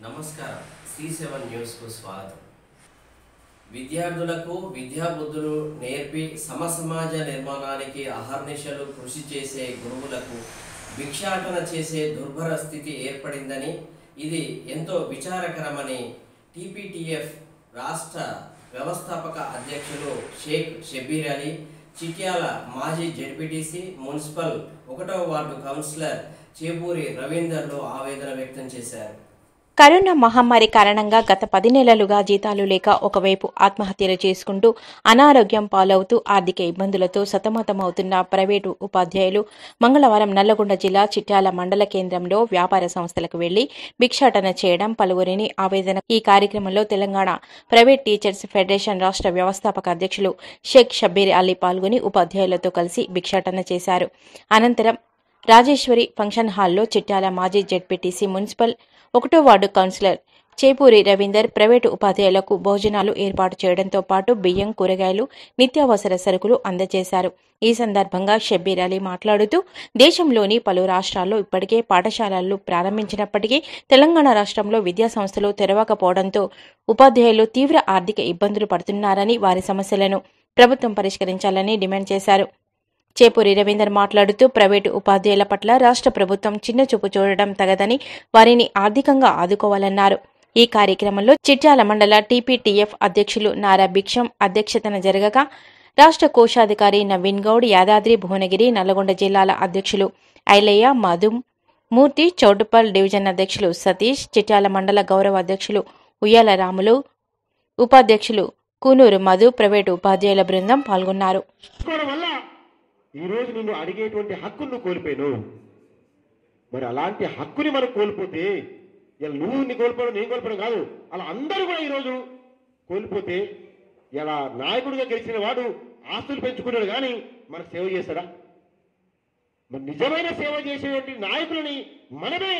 నమస్కారం C7 news కు స్వాగతం. విద్యార్థులకు విద్యాబుద్ధులు నేర్పి సమసమాజ నిర్మాణానికి అహర్నిశలు కృషి చేసే గురువులకు భిక్షాటన చేసే దుర్భర స్థితి ఏర్పడిందని, ఇది ఎంతో విచారకరమని TPTF రాష్ట్ర వ్యవస్థాపక అధ్యక్షులు షేక్ షబ్బీర్ అలీ, చిట్యాల మాజీ జెడ్పీటీసీ, మున్సిపల్ 1వ వార్డు కౌన్సిలర్ చేపూరి రవీందర్లు ఆవేదన వ్యక్తం చేశారు. కరోనా మహమ్మారి కారణంగా గత 10 నెలలుగా జీతాలు లేక ఒకవైపు ఆత్మహత్యలు చేసుకుంటూ అనారోగ్యం పాలవుతూ ఆర్థిక ఇబ్బందులతో సతమతమవుతున్న ప్రైవేటు ఉపాధ్యాయులు మంగళవారం నల్లగొండ జిల్లా చిట్యాల మండల కేంద్రంలో వ్యాపార సంస్థలకు వెళ్లి భిక్షాటన చేయడం పలువురిని ఆవేదన. ఈ కార్యక్రమంలో తెలంగాణ ప్రైవేట్ టీచర్స్ ఫెడరేషన్ రాష్ట్ర వ్యవస్థాపక అధ్యక్షులు షేక్ షబ్బీర్ అలీ పాల్గొని ఉపాధ్యాయులతో కలిసి భిక్షాటన చేశారు. అనంతరం రాజేశ్వరి ఫంక్షన్ హాల్లో చిట్యాల మాజీ జెడ్పీటీసీ, మున్సిపల్ 1వ ward councillor Chepuri Ravinder private ఉపాధ్యాయులకు భోజనాలు ఏర్పాటు చేయడంతో పాటు బియ్యం, కూరగాయలు, నిత్యావసర సరుకులు అందజేశారు. ఈ సందర్భంగా షబ్బీర్ అలీ మాట్లాడుతూ, దేశంలోని పలు రాష్ట్రాల్లో ఇప్పటికే పాఠశాలలు ప్రారంభించినప్పటికీ తెలంగాణ రాష్ట్రంలో విద్యాసంస్థలు తెరవకపోవడంతో ఉపాధ్యాయులు తీవ్ర ఆర్థిక ఇబ్బందులు పడుతున్నారని, వారి సమస్యలను ప్రభుత్వం పరిష్కరించాలని డిమాండ్ చేశారు. చేపూరి రవీందర్ మాట్లాడుతూ, ప్రైవేటు ఉపాధ్యాయుల పట్ల రాష్ట్ర ప్రభుత్వం చిన్నచూపు చూడడం తగదని, వారిని ఆర్థికంగా ఆదుకోవాలన్నారు. ఈ కార్యక్రమంలో చిట్యాల మండల TPTF అధ్యక్షులు నారా భిక్షం అధ్యక్షతన జరగగా, రాష్ట్ర కోశాధికారి నవీన్ గౌడ్, యాదాద్రి భువనగిరి, నల్లగొండ జిల్లాల అధ్యక్షులు ఐలయ్య, మధు మూర్తి, చౌటుప్పల్ డివిజన్ అధ్యక్షులు సతీష్, చిట్యాల మండల గౌరవ అధ్యక్షులు ఉయ్యాల రాములు, ఉపాధ్యక్షులు కూనూరు మధు, ప్రైవేటు ఉపాధ్యాయుల బృందం పాల్గొన్నారు. ఈరోజు నిన్ను అడిగేటువంటి హక్కును కోల్పోయాను. మరి అలాంటి హక్కుని మనం కోల్పోతే, ఇలా నువ్వు నీ కోల్పోవడం, నేను కోల్పోవడం కాదు, అలా అందరూ కూడా ఈరోజు కోల్పోతే, ఇలా నాయకుడిగా గెలిచిన వాడు ఆస్తులు పెంచుకున్నాడు కానీ మనకు సేవ చేస్తాడా? మరి నిజమైన సేవ చేసేటువంటి నాయకులని మనమే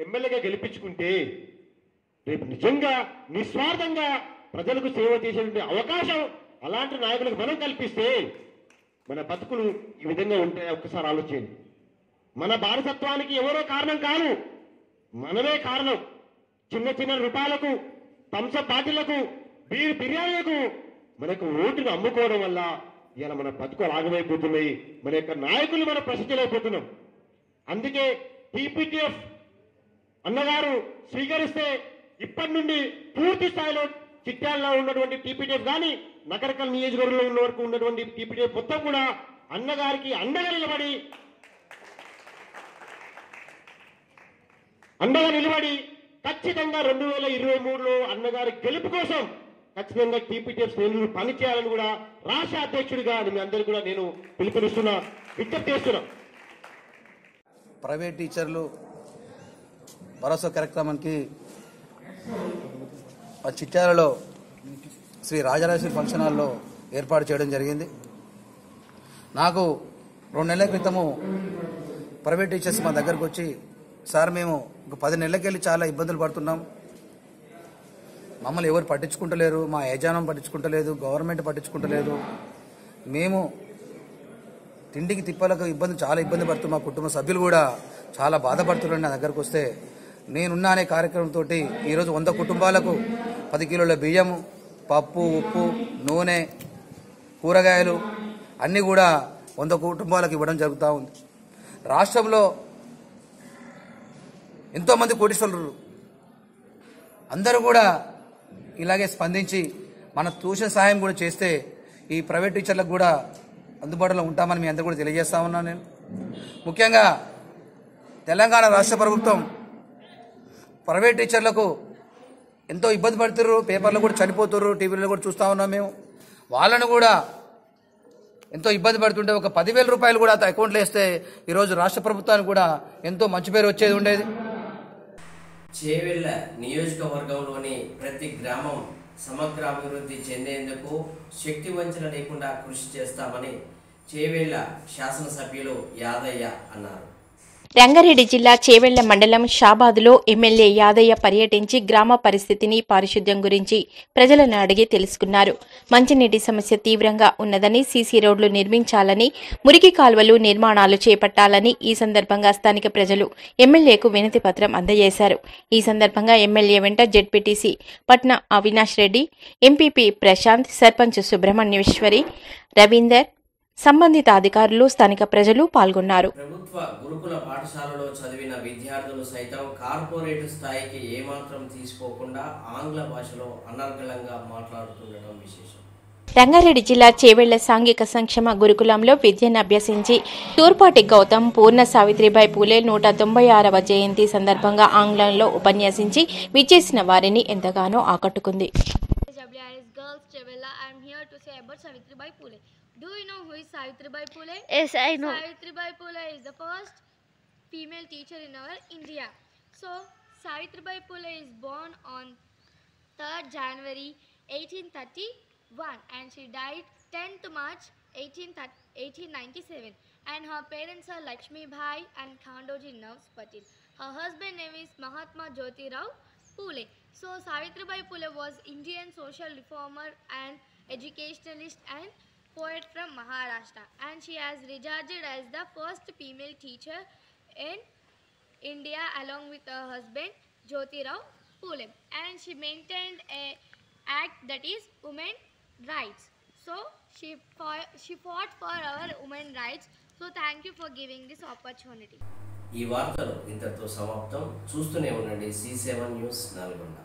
ఎమ్మెల్యేగా గెలిపించుకుంటే, రేపు నిజంగా నిస్వార్థంగా ప్రజలకు సేవ చేసేటువంటి అవకాశం అలాంటి నాయకులకు మనం కల్పిస్తే మన బతుకులు ఈ విధంగా ఉంటాయి. ఒక్కసారి ఆలోచించండి. మన బానిసత్వానికి ఎవరో కారణం కాదు, మనమే కారణం. చిన్న చిన్న రూపాయలకు, థమ్సప్ బాటిళ్లకు, బిర్యానీలకు మనకు ఓటును అమ్ముకోవడం వల్ల ఇలా మన బతుకులు ఆగమైపోతున్నాయి. మన యొక్క నాయకులు మనం ప్రశ్నించలేకపోతున్నాం. అందుకే TPTF అన్నగారు స్వీకరిస్తే ఇప్పటి నుండి పూర్తి స్థాయిలో చిట్యాలలో ఉన్నటువంటి TPTF కానీ, నకరకల్ నియోజకవర్గంలో ఉన్న వరకు ఉన్నటువంటి TPTF మొత్తం కూడా అన్నగారికి అండగా నిలబడి ఖచ్చితంగా 2023లో అన్నగారి గెలుపు కోసం ఖచ్చితంగా TPTF శ్రేణులు పనిచేయాలని కూడా రాష్ట్ర అధ్యక్షుడిగా మీ అందరికీ కూడా నేను పిలుపునిస్తున్నా, విజ్ఞప్తి చేస్తున్నా. ప్రైవేట్ టీచర్లు భరోసా కార్యక్రమానికి చిట్యాలలో శ్రీ రాజరాజేశ్వరి ఫంక్షన్ హాల్లో ఏర్పాటు చేయడం జరిగింది. నాకు 2 నెలల క్రితము ప్రైవేట్ టీచర్స్ మా దగ్గరకు వచ్చి, సార్ మేము ఒక 10 నెలలకెళ్ళి చాలా ఇబ్బందులు పడుతున్నాం, మమ్మల్ని ఎవరు పట్టించుకుంటలేరు, మా యజమానం పట్టించుకుంటలేదు, గవర్నమెంట్ పట్టించుకుంటలేదు, మేము తిండికి తిప్పలకు చాలా ఇబ్బంది పడుతున్నాం, మా కుటుంబ సభ్యులు కూడా చాలా బాధపడుతున్నారని నా దగ్గరకు వస్తే, నేనున్నా అనే కార్యక్రమంతో ఈరోజు 100 కుటుంబాలకు 10 కిలోల బియ్యము, పప్పు, ఉప్పు, నూనె, కూరగాయలు అన్నీ కూడా 100 కుటుంబాలకు ఇవ్వడం జరుగుతూ ఉంది. రాష్ట్రంలో ఎంతోమంది కోటీశ్వరులు అందరూ కూడా ఇలాగే స్పందించి మన ట్యూషన్ సహాయం కూడా చేస్తే ఈ ప్రైవేట్ టీచర్లకు కూడా అందుబాటులో ఉంటామని మీ అందరూ కూడా తెలియజేస్తా ఉన్నాను. నేను ముఖ్యంగా తెలంగాణ రాష్ట్ర ప్రభుత్వం ప్రైవేట్ టీచర్లకు ఎంతో ఇబ్బంది పడుతున్నారు, పేపర్లో కూడా చనిపోతున్నారు, టీవీలో కూడా చూస్తూ ఉన్నాం. మేము వాళ్ళను కూడా ఎంతో ఇబ్బంది పడుతుంటే ఒక 10,000 రూపాయలు కూడా అకౌంట్లో వేస్తే ఈరోజు రాష్ట్ర ప్రభుత్వానికి కూడా ఎంతో మంచి పేరు వచ్చేది ఉండేది. చేవెళ్ల నియోజకవర్గంలోని ప్రతి గ్రామం సమగ్రాభివృద్ధి చెందేందుకు శక్తి వంచన లేకుండా కృషి చేస్తామని చేవెళ్ల శాసనసభ్యులు యాదయ్య అన్నారు. రంగారెడ్డి జిల్లా చేవెళ్ల మండలం షాబాద్లో ఎమ్మెల్యే యాదయ్య పర్యటించి గ్రామ పరిస్థితిని, పారిశుద్ధ్యం గురించి ప్రజలను అడిగి తెలుసుకున్నారు. మంచినీటి సమస్య తీవ్రంగా ఉన్నదని, సీసీ రోడ్లు నిర్మించాలని, మురికి కాల్వలు నిర్మాణాలు చేపట్టాలని ఈ సందర్భంగా స్థానిక ప్రజలు ఎమ్మెల్యేకు వినతి పత్రం అందజేశారు. ఈ సందర్భంగా ఎమ్మెల్యే వెంట జెడ్పీటీసీ పట్న అవినాష్ రెడ్డి, ఎంపీపీ ప్రశాంత్, సర్పంచ్ సుబ్రహ్మణ్యేశ్వరి, రవీందర్, సంబంధిత అధికారులు, స్థానిక ప్రజలు పాల్గొన్నారు. ప్రభుత్వ గురుకుల పాఠశాలలో చదివిన విద్యార్థులు సైతం కార్పొరేట్ స్థాయికి ఏమాత్రం తీసుకోకుండా ఆంగ్ల భాషలో అనర్గళంగా మాట్లాడుతుండటం విశేషం. రంగారెడ్డి జిల్లా చేవెళ్ల సాంఘిక సంక్షేమ గురుకులంలో విద్యను అభ్యసించి తూర్పాటి గౌతమ్ పూర్ణ సావిత్రిబాయి పూలే 196వ జయంతి సందర్భంగా ఆంగ్లంలో ఉపన్యసించి విచ్చేసిన వారిని ఎంతగానో ఆకట్టుకుంది. Do you know who is Savitribai Phule? Yes, I know. Savitribai Phule is the first female teacher in our India. So, Savitribai Phule is born on 3rd January 1831 and she died 10th March 1897. And her parents are Lakshmi Bhai and Khandoji Navs Patil. Her husband name is Mahatma Jyotirao Phule. So, Savitribai Phule was Indian social reformer and educationalist and poet from Maharashtra, and she has regarded as the first female teacher in India along with her husband Jyotirao Phule, and she maintained a act that is women rights. So she fought for our women rights. So thank you for giving this opportunity. ఈ వార్తలు ఇంతటితో సమాప్తం. చూస్తూనే ఉండండి C7 news Nalgonda.